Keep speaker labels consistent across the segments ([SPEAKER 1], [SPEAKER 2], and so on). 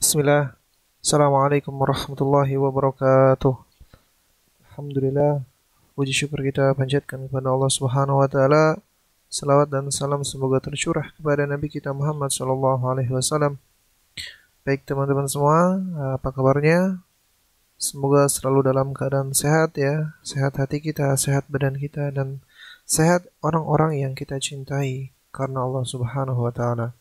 [SPEAKER 1] Bismillah. Assalamualaikum warahmatullahi wabarakatuh. Alhamdulillah, puji syukur kita panjatkan kepada Allah Subhanahu wa taala. Salawat dan salam semoga tercurah kepada Nabi kita Muhammad sallallahu alaihi wasallam. Baik teman-teman semua, apa kabarnya? Semoga selalu dalam keadaan sehat ya. Sehat hati kita, sehat badan kita, dan sehat orang-orang yang kita cintai karena Allah Subhanahu wa taala.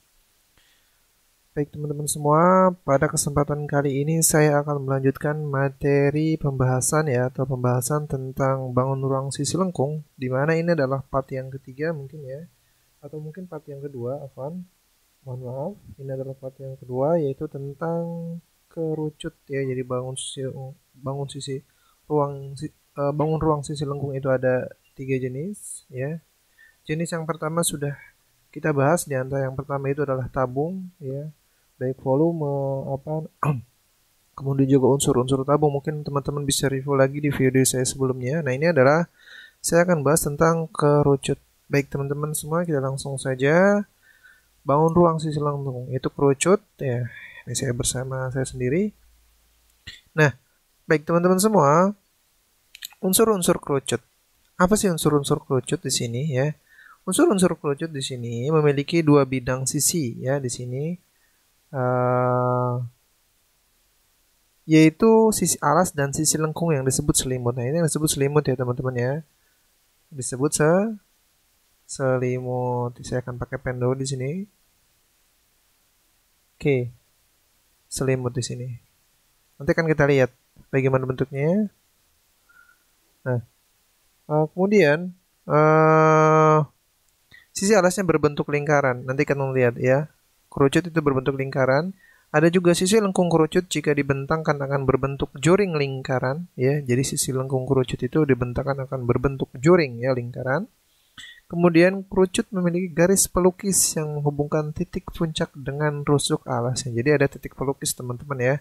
[SPEAKER 1] Baik teman-teman semua, pada kesempatan kali ini saya akan melanjutkan materi pembahasan ya, atau pembahasan tentang bangun ruang sisi lengkung, di mana ini adalah part yang ketiga mungkin ya, atau mungkin part yang kedua, Afwan. Mohon maaf, ini adalah part yang kedua, yaitu tentang kerucut ya. Jadi bangun sisi bangun ruang sisi lengkung itu ada tiga jenis ya. Jenis yang pertama sudah kita bahas, di antara yang pertama itu adalah tabung ya, baik volume apa kemudian juga unsur-unsur tabung. Mungkin teman-teman bisa review lagi di video saya sebelumnya. Nah, ini adalah saya akan bahas tentang kerucut. Baik teman-teman semua, kita langsung saja bangun ruang sisi lengkung itu kerucut ya. Ini saya bersama saya sendiri. Nah, baik teman-teman semua, unsur-unsur kerucut. Apa sih unsur-unsur kerucut di sini ya? Unsur-unsur kerucut di sini memiliki dua bidang sisi ya di sini. Yaitu sisi alas dan sisi lengkung yang disebut selimut. Nah, ini yang disebut selimut ya teman-teman ya. Disebut selimut. Saya akan pakai pen dulu di sini. Oke. Selimut di sini. Nanti akan kita lihat bagaimana bentuknya. Nah, kemudian sisi alasnya berbentuk lingkaran. Nanti akan melihat ya. Kerucut itu berbentuk lingkaran. Ada juga sisi lengkung kerucut jika dibentangkan akan berbentuk juring lingkaran ya. Jadi sisi lengkung kerucut itu dibentangkan akan berbentuk juring ya, lingkaran. Kemudian kerucut memiliki garis pelukis yang menghubungkan titik puncak dengan rusuk alasnya. Jadi ada titik pelukis teman-teman ya.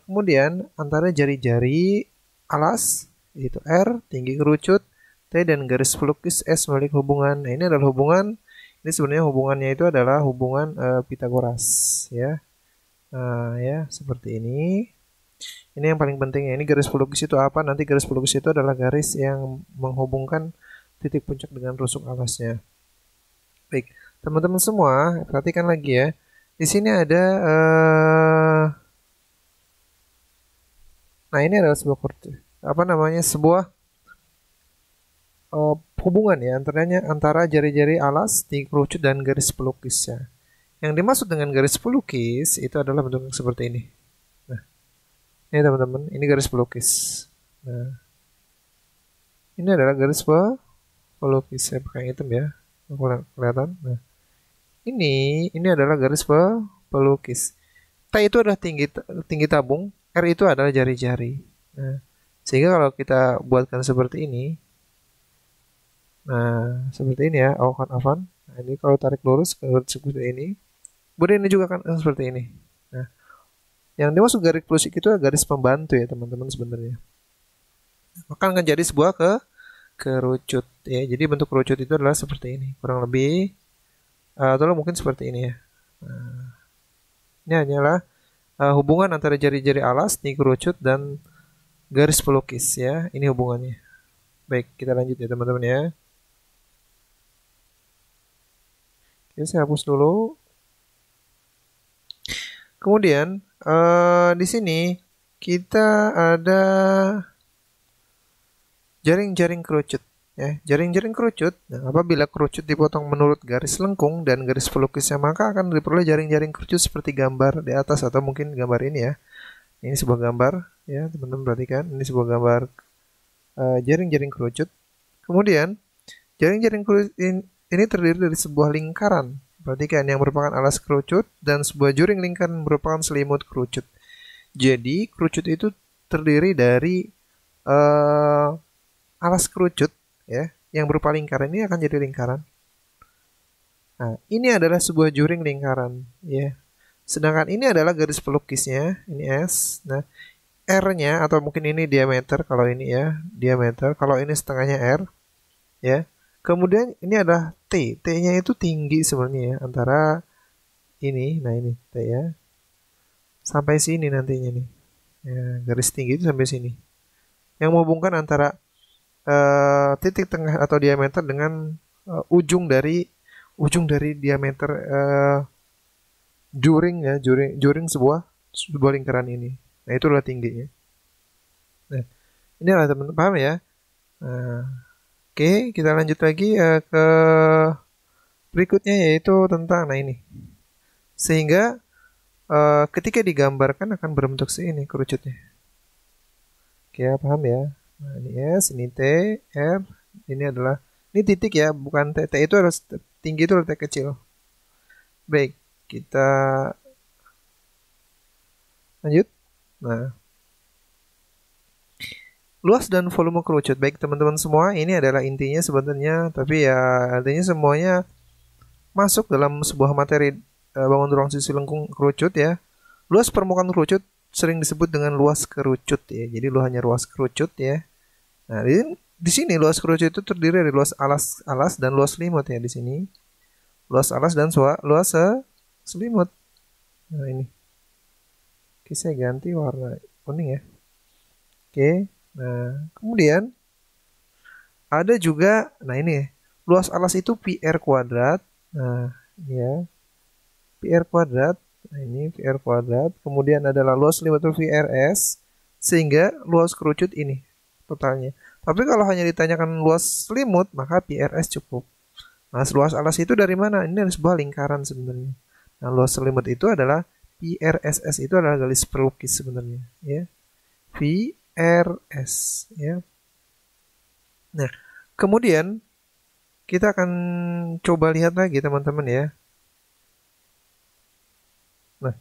[SPEAKER 1] Kemudian antara jari-jari alas yaitu R, tinggi kerucut, T, dan garis pelukis S memiliki hubungan. Nah, ini adalah hubungan. Ini sebenarnya hubungannya itu adalah hubungan Pitagoras ya. Nah, ya, seperti ini. Ini yang paling penting ya. Ini garis pelukis itu apa? Nanti garis pelukis itu adalah garis yang menghubungkan titik puncak dengan rusuk alasnya. Baik, teman-teman semua, perhatikan lagi ya. Di sini ada nah, ini adalah sebuah sebuah hubungan ya antara jari-jari alas, tinggi kerucut, dan garis pelukisnya. Yang dimaksud dengan garis pelukis itu adalah bentuk yang seperti ini. Nah, ini teman-teman, ini garis pelukis. Nah, ini adalah garis pelukis. Saya pakai yang hitam ya, kelihatan. Nah, ini adalah garis pelukis. T itu adalah tinggi tabung, R itu adalah jari-jari. Nah, sehingga kalau kita buatkan seperti ini, nah seperti ini ya, Afan. Nah, ini kalau tarik lurus seperti ini. Kemudian ini juga kan seperti ini. Nah, yang dimaksud garis pelukis itu adalah garis pembantu ya teman-teman sebenarnya. Maka akan jadi sebuah kerucut ya. Jadi bentuk kerucut itu adalah seperti ini, kurang lebih atau mungkin seperti ini ya. Nah, ini hanyalah hubungan antara jari-jari alas, tinggi kerucut, dan garis pelukis ya. Ini hubungannya. Baik, kita lanjut ya teman-teman ya. Oke, saya hapus dulu. Kemudian di sini kita ada jaring-jaring kerucut ya. Jaring-jaring kerucut. Nah, apabila kerucut dipotong menurut garis lengkung dan garis pelukisnya, maka akan diperoleh jaring-jaring kerucut seperti gambar di atas, atau mungkin gambar ini ya. Ini sebuah gambar ya, teman-teman perhatikan. Ini sebuah gambar jaring-jaring kerucut. Kemudian jaring-jaring kerucut ini terdiri dari sebuah lingkaran. Perhatikan, yang merupakan alas kerucut, dan sebuah juring lingkaran merupakan selimut kerucut. Jadi kerucut itu terdiri dari alas kerucut ya, yang berupa lingkaran. Ini akan jadi lingkaran. Nah, ini adalah sebuah juring lingkaran ya. Sedangkan ini adalah garis pelukisnya, ini S. Nah, R-nya atau mungkin ini diameter, kalau ini ya, diameter. Kalau ini setengahnya R ya. Kemudian ini adalah T. T-nya itu tinggi sebenarnya ya, antara ini, nah ini T ya, sampai sini nantinya nih. Ya, garis tinggi itu sampai sini. Yang menghubungkan antara titik tengah atau diameter dengan ujung dari diameter juring sebuah lingkaran ini. Nah, itu adalah tingginya. Nah, ini adalah teman-teman paham ya. Nah, oke, kita lanjut lagi ke berikutnya yaitu tentang nah ini. Sehingga ketika digambarkan akan berbentuk seini kerucutnya. Oke, ya, paham ya. Nah, ini S, ini T, R, ini adalah ini titik ya, bukan T. T itu harus tinggi, itu adalah T kecil. Baik, kita lanjut. Nah, luas dan volume kerucut. Baik teman-teman semua, ini adalah intinya sebenarnya, tapi ya artinya semuanya masuk dalam sebuah materi bangun ruang sisi lengkung kerucut ya. Luas permukaan kerucut sering disebut dengan luas kerucut ya. Jadi lu hanya luas kerucut ya. Nah, di sini luas kerucut itu terdiri dari luas alas dan luas selimut ya di sini. Luas alas dan luas selimut. Nah, ini. Oke, saya ganti warna kuning ya. Oke. Nah, kemudian ada juga, nah ini luas alas itu pi r kuadrat. Nah, ya. Pi r kuadrat. Nah, ini pi r kuadrat. Kemudian adalah luas selimut itu VRS. Sehingga luas kerucut ini totalnya. Tapi kalau hanya ditanyakan luas selimut, maka PRS cukup. Nah, luas alas itu dari mana? Ini dari sebuah lingkaran sebenarnya. Nah, luas selimut itu adalah PRSS, itu adalah garis pelukis sebenarnya, ya. VRS, ya. Nah, kemudian kita akan coba lihat lagi teman-teman ya. Nah,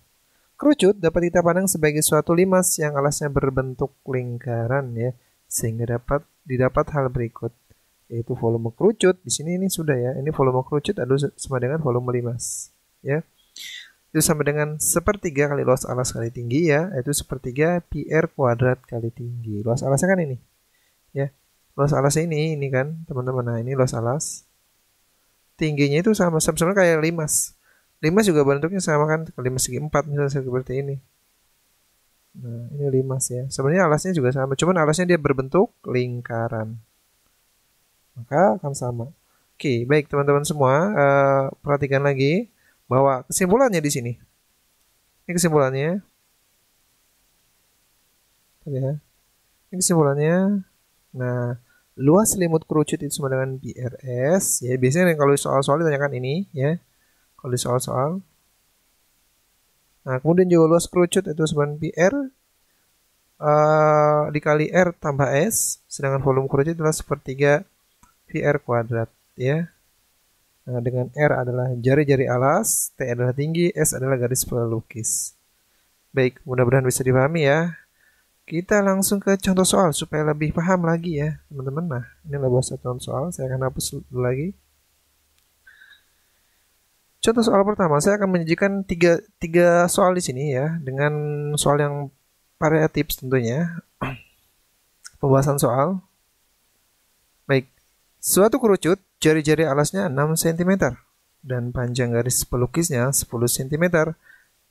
[SPEAKER 1] kerucut dapat kita pandang sebagai suatu limas yang alasnya berbentuk lingkaran ya, sehingga didapat hal berikut, yaitu volume kerucut. Di sini ini sudah ya, ini volume kerucut adalah sama dengan volume limas ya. Itu sama dengan sepertiga kali luas alas kali tinggi ya, yaitu sepertiga pi r kuadrat kali tinggi. Luas alasnya kan ini ya, luas alasnya ini kan teman-teman. Nah, ini luas alas, tingginya itu sama sebenarnya kayak limas. Limas juga bentuknya sama kan, limas segi 4 misalnya seperti ini. Nah, ini limas ya. Sebenarnya alasnya juga sama, cuman alasnya dia berbentuk lingkaran. Maka akan sama. Oke, baik teman-teman semua, perhatikan lagi bahwa kesimpulannya di sini. Ini kesimpulannya. Ya. Ini kesimpulannya. Nah, luas selimut kerucut itu sama dengan PRS. Ya, biasanya kalau soal-soal ditanyakan ini ya. Kalau di soal-soal. Nah, kemudian juga luas kerucut itu sama dengan PR dikali R tambah S. Sedangkan volume kerucut adalah sepertiga PR kuadrat ya. Nah, dengan R adalah jari-jari alas, T adalah tinggi, S adalah garis pelukis. Baik, mudah-mudahan bisa dipahami ya. Kita langsung ke contoh soal supaya lebih paham lagi ya, teman-teman. Nah, ini adalah buat contoh soal. Saya akan hapus dulu lagi. Contoh soal pertama, saya akan menyajikan tiga soal di sini ya, dengan soal yang variatif tentunya. Pembahasan soal. Baik, suatu kerucut jari-jari alasnya 6 cm dan panjang garis pelukisnya 10 cm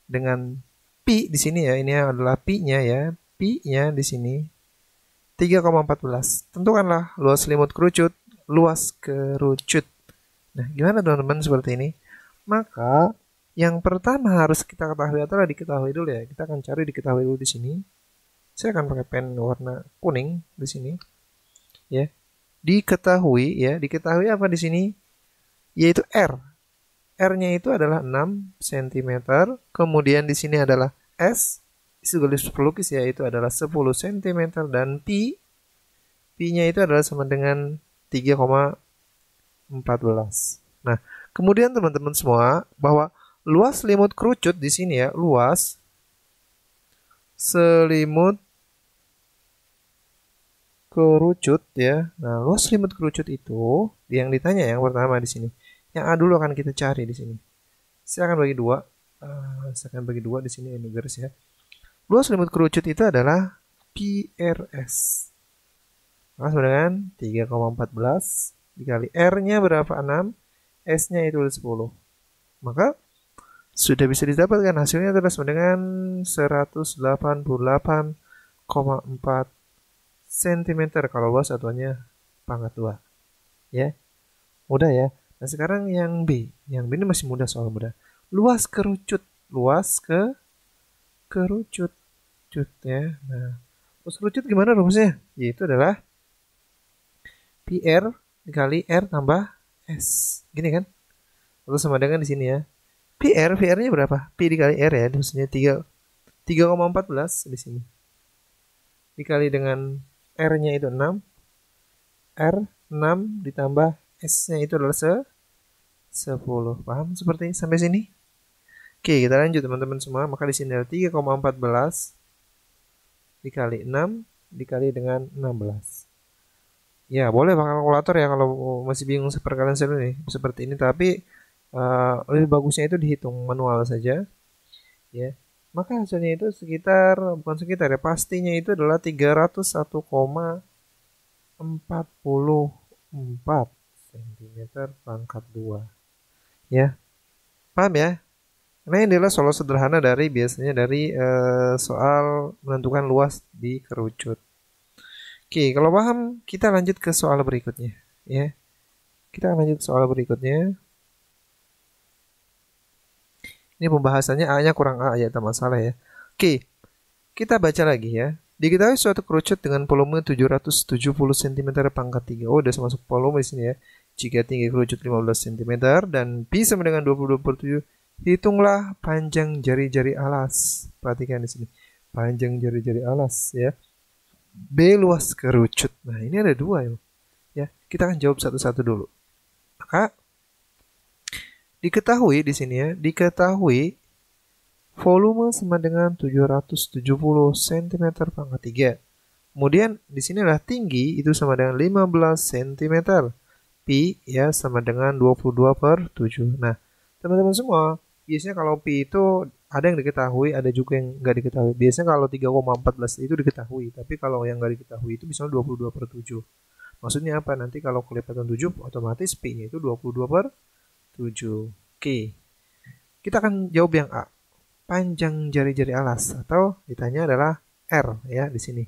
[SPEAKER 1] dengan pi di sini ya, ini adalah pi-nya ya. Pi-nya di sini 3,14. Tentukanlah luas selimut kerucut, luas kerucut. Nah, gimana teman-teman seperti ini? Maka yang pertama harus kita ketahui adalah diketahui dulu ya. Kita akan cari diketahui dulu di sini. Saya akan pakai pen warna kuning di sini. Ya. Diketahui apa di sini? Yaitu R. R-nya itu adalah 6 cm. Kemudian di sini adalah S, itu garis pelukis ya, itu adalah 10 cm dan Pi-nya itu adalah sama dengan 3,14. Nah, kemudian teman-teman semua bahwa luas selimut kerucut di sini ya, luas selimut kerucut ya. Nah, luas selimut kerucut itu yang ditanya yang pertama di sini. Yang A dulu akan kita cari di sini. Saya akan bagi dua. Di sini ini garis ya. Luas selimut kerucut itu adalah PRS. Maka sama dengan 3,14 dikali R-nya berapa? 6. S-nya itu 10. Maka Sudah bisa didapatkan hasilnya adalah sama dengan 188,4 cm kalau luas satuannya pangkat 2. Ya, mudah ya. Nah, sekarang yang B. Yang B ini masih mudah, soal mudah. Luas kerucut. Luas kerucut. Ya. Nah, luas kerucut gimana rumusnya? Yaitu adalah PR dikali R tambah S. Gini kan? Atau sama dengan di sini ya. PR-nya berapa? P dikali R ya, maksudnya 3,14 di sini. Dikali dengan R-nya itu 6. R 6 ditambah S-nya itu adalah 10. Paham seperti sampai sini? Oke, kita lanjut teman-teman semua. Maka di sini ada 3,14 dikali 6 dikali dengan 16. Ya, boleh pakai kalkulator ya kalau masih bingung perkalian seperti ini, tapi lebih bagusnya itu dihitung manual saja. Ya. Maka hasilnya itu bukan sekitar ya, pastinya itu adalah 301,44 cm pangkat 2. Ya. Paham ya? Nah, ini adalah soal sederhana dari soal menentukan luas di kerucut. Oke, kalau paham, kita lanjut ke soal berikutnya. Ya, kita lanjut ke soal berikutnya. Ini pembahasannya A-nya kurang A ya, tak masalah ya. Oke, kita baca lagi ya. Diketahui suatu kerucut dengan volume 770 cm pangkat 3. Oh, udah masuk volume di sini ya. Jika tinggi kerucut 15 cm dan B sama dengan 22/7, hitunglah panjang jari-jari alas. Perhatikan di sini. Panjang jari-jari alas ya. B luas kerucut. Nah, ini ada dua ya. Ya, kita akan jawab satu-satu dulu. Maka diketahui di sini ya, diketahui volume sama dengan 770 cm pangkat 3. Kemudian di sinilah tinggi itu sama dengan 15 cm. Pi ya sama dengan 22/7. Nah, teman-teman semua, biasanya kalau pi itu ada yang diketahui, ada juga yang nggak diketahui. Biasanya kalau 3,14 itu diketahui, tapi kalau yang nggak diketahui itu misalnya 22/7. Maksudnya apa? Nanti kalau kelipatan 7, otomatis pi-nya itu 22/7. Oke. Kita akan jawab yang A. Panjang jari-jari alas, atau ditanya adalah R ya di sini.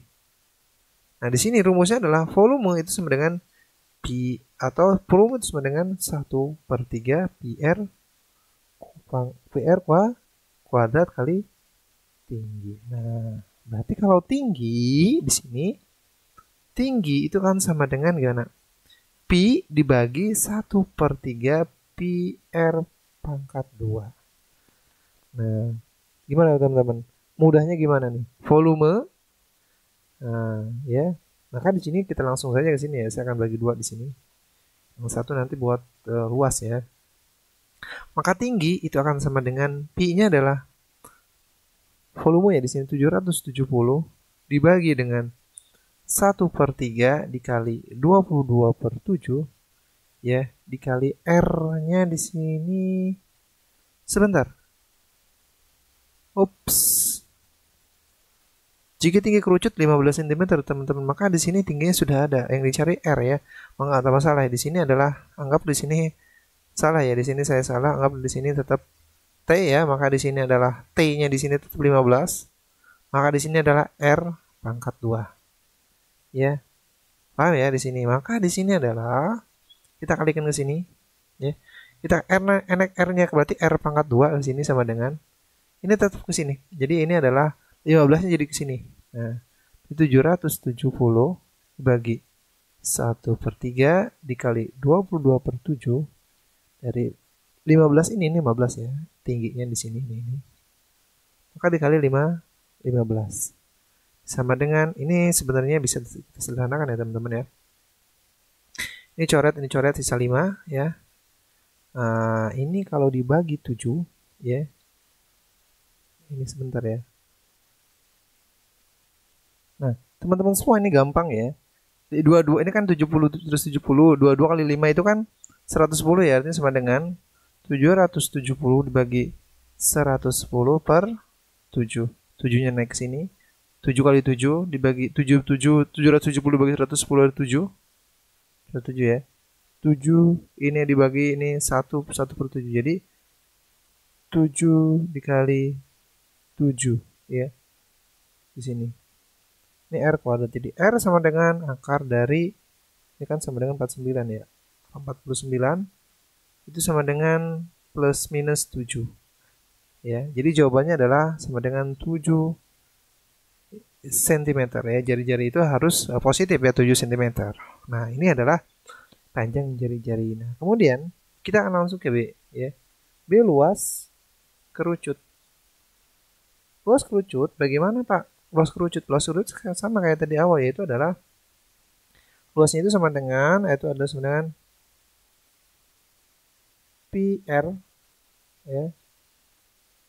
[SPEAKER 1] Nah, di sini rumusnya adalah volume itu sama dengan Pi, atau volume itu sama dengan 1/3 PR kuadrat kali tinggi. Nah, berarti kalau tinggi di sini, tinggi itu kan sama dengan gimana? Pi dibagi 1/3 PR pangkat 2. Nah, gimana teman-teman? Mudahnya gimana nih? Volume. Nah, ya. Maka di sini kita langsung saja ke sini ya. Saya akan bagi 2 di sini. Yang satu nanti buat luas ya. Maka tinggi itu akan sama dengan Pi-nya adalah volume ya di sini 770 dibagi dengan 1/3 dikali 22/7 ya, dikali R-nya di sini. Sebentar. Ups. Jika tinggi kerucut 15 cm teman-teman, maka di sini tingginya sudah ada. Yang dicari R ya. Maka tak masalah. Di sini adalah, anggap di sini salah ya. Di sini saya salah. Anggap di sini tetap T ya. Maka di sini adalah T-nya di sini tetap 15. Maka di sini adalah R pangkat 2. Ya. Paham ya di sini. Maka di sini adalah kita kalikan ke sini ya. Kita R-nya berarti R pangkat 2 ke sini sama dengan ini tetap ke sini. Jadi ini adalah 15-nya jadi ke sini. Nah, 770 dibagi 1/3 dikali 22/7 dari 15 ini 15 ya. Tingginya di sini ini. Maka dikali 15. Sama dengan ini, sebenarnya bisa kita sederhanakan ya teman-teman ya. Ini coret sisa 5 ya. Nah, ini kalau dibagi 7 ya. Ini sebentar ya. Nah, teman-teman semua ini gampang ya. 22 ini kan 70 terus 70, 22 kali 5 itu kan 110 ya, artinya sama dengan 770 dibagi 110/7. 7-nya naik ke sini. 7 kali 7 dibagi 770 dibagi 110 dari 7. 7 ya. 7 ini dibagi ini 1/7. Jadi 7 dikali 7 ya di sini. Ini R kuadrat. Jadi R sama dengan akar dari, ini kan sama dengan 49 ya. 49 itu sama dengan plus minus 7 ya. Jadi jawabannya adalah sama dengan 7 cm ya. Jari-jari itu harus positif ya, 7 cm. Nah, ini adalah panjang jari-jari. Nah, kemudian kita akan langsung ke B ya. B luas kerucut. Luas kerucut bagaimana, Pak? Luas kerucut sama kayak tadi awal, yaitu adalah luasnya itu sama dengan, yaitu adalah sama dengan PR ya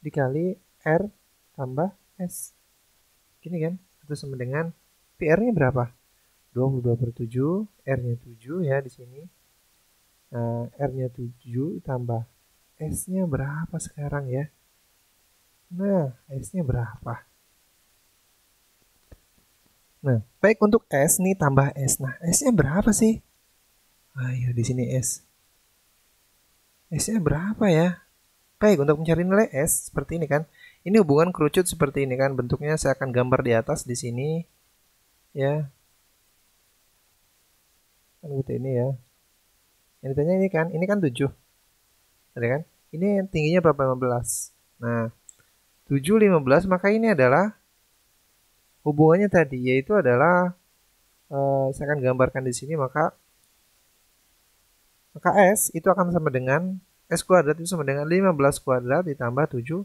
[SPEAKER 1] dikali R tambah S. Gini kan? Itu sama dengan PR-nya berapa? 22/7, R-nya 7 ya di sini. Nah, R-nya 7 tambah S-nya berapa sekarang ya? Nah, S-nya berapa? Nah, baik untuk S nih tambah S. Nah, S-nya berapa sih? Ayo di sini S. S-nya berapa ya? Baik, untuk mencari nilai S seperti ini kan. Ini hubungan kerucut seperti ini kan. Bentuknya saya akan gambar di atas di sini. Ya. Kan seperti ini ya. Yang ditanya ini kan 7. Ada kan? Ini tingginya berapa? 15. Nah, 7 15, maka ini adalah hubungannya tadi, yaitu adalah saya akan gambarkan di sini, maka S itu akan sama dengan S kuadrat itu sama dengan 15 kuadrat ditambah 7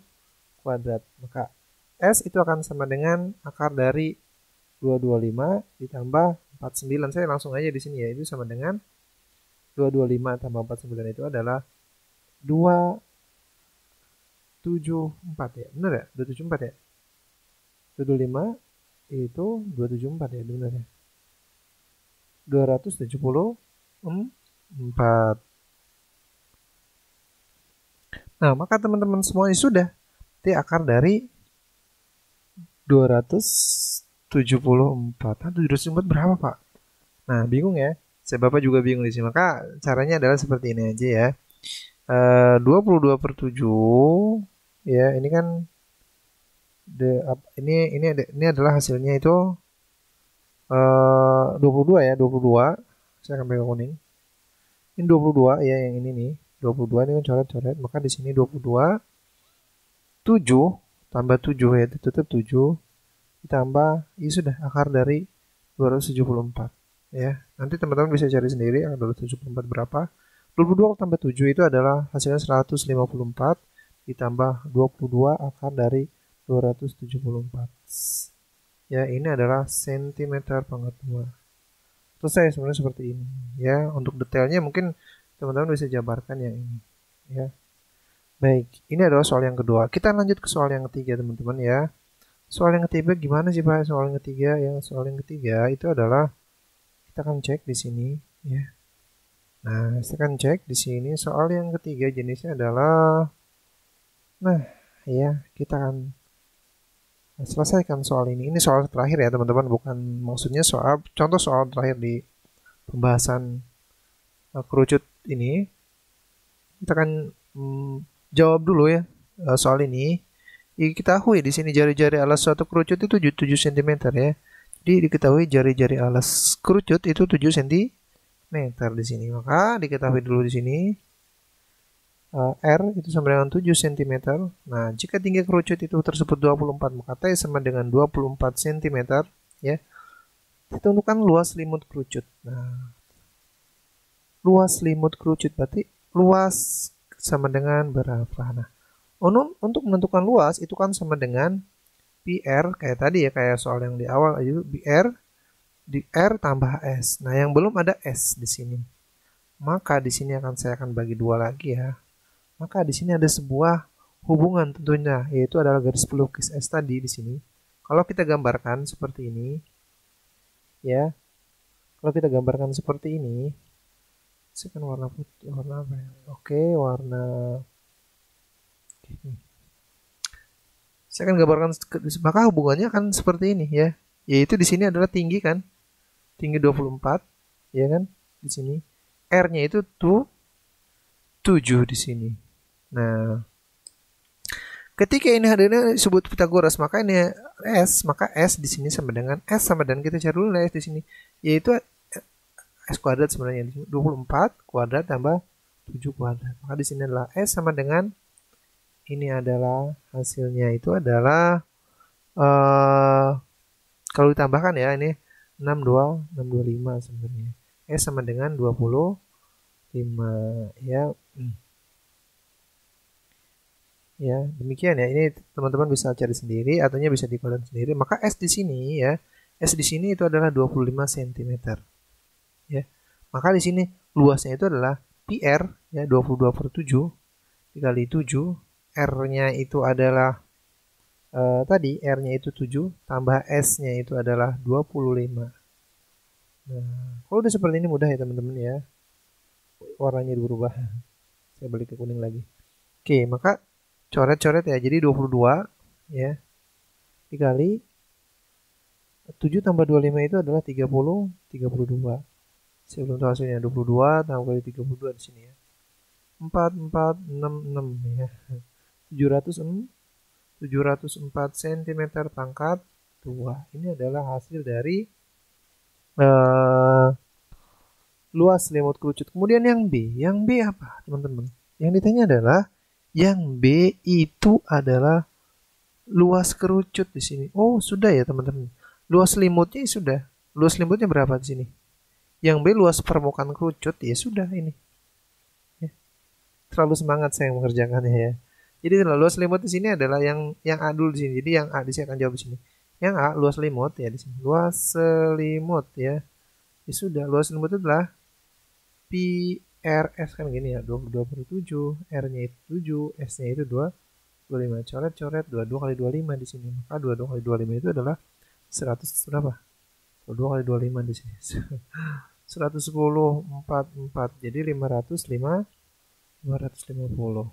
[SPEAKER 1] kuadrat. Maka S itu akan sama dengan akar dari 225 ditambah 49. Saya langsung aja di sini ya. Itu sama dengan 225 tambah 49 itu adalah 274 ya. Benar ya? 274 ya. 225 itu 274 ya, benar ya. 274. Nah, maka teman-teman semuanya sudah. T akar dari 274. Nah, 274 berapa, Pak? Nah, bingung ya. Bapak juga bingung di sini. Maka caranya adalah seperti ini aja ya. 22/7 ya, ini kan ini adalah hasilnya itu 22 ya, 22. Saya akan pegang kuning. Ini 22 ya, yang ini nih. 22 ini kan coret-coret, maka di sini 22 7 tambah 7 ya, ditutup 7 ditambah ini sudah akar dari 274 ya. Nanti teman-teman bisa cari sendiri akar 274 berapa. 22 tambah 7 itu adalah hasilnya 154 ditambah 22 akar dari 274. Ya, ini adalah sentimeter pangkat 2. Selesai sebenarnya seperti ini ya. Untuk detailnya mungkin teman-teman bisa jabarkan yang ini ya. Baik, ini adalah soal yang kedua. Kita lanjut ke soal yang ketiga teman-teman ya. Soal yang ketiga gimana sih Pak? Soal yang ketiga itu adalah kita akan cek di sini ya. Nah, kita akan cek di sini soal yang ketiga jenisnya adalah, nah ya, kita akan selesaikan soal ini. Ini soal terakhir ya teman-teman, bukan maksudnya soal contoh soal terakhir di pembahasan kerucut ini. Kita akan jawab dulu ya soal ini. Diketahui di sini jari-jari alas suatu kerucut itu 7 cm ya. Jadi diketahui jari-jari alas kerucut itu 7 cm di sini. Maka diketahui dulu di sini R itu sama dengan 7 cm. Nah, jika tinggi kerucut itu tersebut 24, maka T sama dengan 24 cm ya. Ditentukan luas limut kerucut. Nah, luas limut kerucut berarti luas sama dengan berapa? Nah, untuk menentukan luas itu kan sama dengan PR kayak tadi ya, kayak soal yang di awal aja, PR di R tambah S. Nah, yang belum ada S di sini. Maka di sini saya akan bagi dua lagi ya. Maka di sini ada sebuah hubungan tentunya, yaitu adalah garis pelukis S tadi di sini. Kalau kita gambarkan seperti ini ya. Kalau kita gambarkan seperti ini, saya kan warna putih, warna apa ya? Oke, warna ini. Saya akan gambarkan, maka hubungannya akan seperti ini ya. Yaitu di sini adalah tinggi kan? Tinggi 24, ya kan? Di sini R-nya itu tuh 7 di sini. Nah, Ketika ini hadirnya disebut Pitagoras, maka ini maka S di sini sama dengan kita cari dulu S di sini, yaitu S kuadrat sebenarnya 24 kuadrat tambah 7 kuadrat. Maka di sini adalah S sama dengan ini adalah hasilnya itu adalah kalau ditambahkan ya ini 625 sebenarnya. S sama dengan 25 ya. Ya, demikian ya. Ini teman-teman bisa cari sendiri ataunya bisa dikodam sendiri. Maka S di sini ya, S di sini itu adalah 25 cm. Ya. Maka di sini luasnya itu adalah PR ya 22/7 dikali 7. R-nya itu adalah tadi R-nya itu 7 tambah S-nya itu adalah 25. Nah, kalau udah seperti ini mudah ya teman-teman ya. Warnanya berubah. Saya balik ke kuning lagi. Oke, maka coret-coret ya. Jadi 22 ya. Dikali 7 tambah 25 itu adalah 32. Saya belum tahu hasilnya. 22 tambah kali 32 di sini ya. 4466 ya. 704 cm pangkat 2. Ini adalah hasil dari luas selimut kerucut. Kemudian yang B. Yang B apa teman-teman? Yang ditanya adalah yang B itu adalah luas kerucut di sini. Oh, sudah ya teman-teman. Luas selimutnya sudah. Luas selimutnya berapa di sini? Yang B luas permukaan kerucut ya sudah ini. Ya. Terlalu semangat saya mengerjakannya ya. Jadi luas selimut di sini adalah yang A dulu di sini. Jadi yang A di sini akan jawab di sini. Yang A luas selimut ya di sini. Luas selimut ya. Ya sudah, luas selimut itu adalah PRS kan gini ya, 22/7, R-nya itu 7, S-nya itu 25. Coret-coret 22 kali 25 di sini. Maka 22 kali 25 itu adalah 100 berapa? 22 kali 25 di sini. 110/4. Jadi 550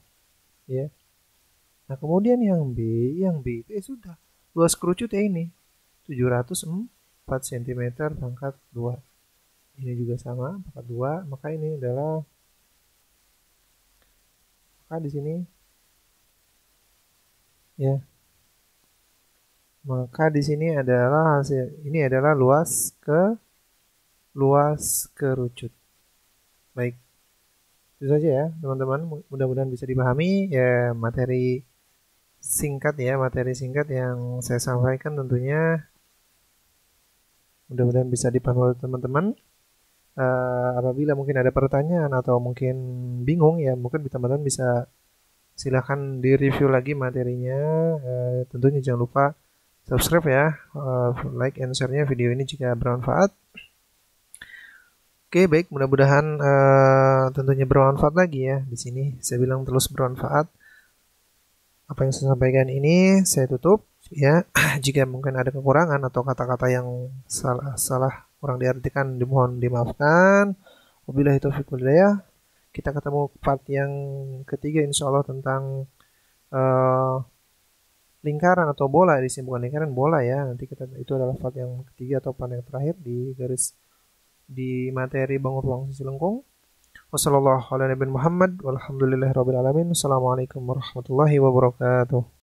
[SPEAKER 1] ya. Nah, kemudian yang B itu sudah luas kerucut ya ini 704 cm pangkat 2. Ini juga sama pangkat 2, maka ini adalah di sini ya. Maka di sini adalah hasil ini adalah luas kerucut. Baik. Itu saja ya, teman-teman. Mudah-mudahan bisa dipahami ya materi singkat yang saya sampaikan tentunya. Mudah-mudahan bisa dipahami oleh teman-teman. Apabila mungkin ada pertanyaan atau mungkin bingung ya, mungkin teman-teman bisa silahkan di-review lagi materinya. Tentunya jangan lupa subscribe ya, like and share-nya video ini jika bermanfaat. Oke, baik, mudah-mudahan tentunya bermanfaat lagi ya. Di sini saya bilang terus bermanfaat. Apa yang saya sampaikan ini saya tutup ya. Jika mungkin ada kekurangan atau kata-kata yang salah kurang diartikan dimohon dimaafkan. Wabillahi taufiq wal hidayah. Kita ketemu part yang ketiga insyaallah tentang lingkaran atau bola di sini, bukan lingkaran, bola ya. Nanti itu adalah part yang ketiga atau part yang terakhir di materi bangun ruang sisi lengkung. Wassalamualaikum warahmatullahi wabarakatuh.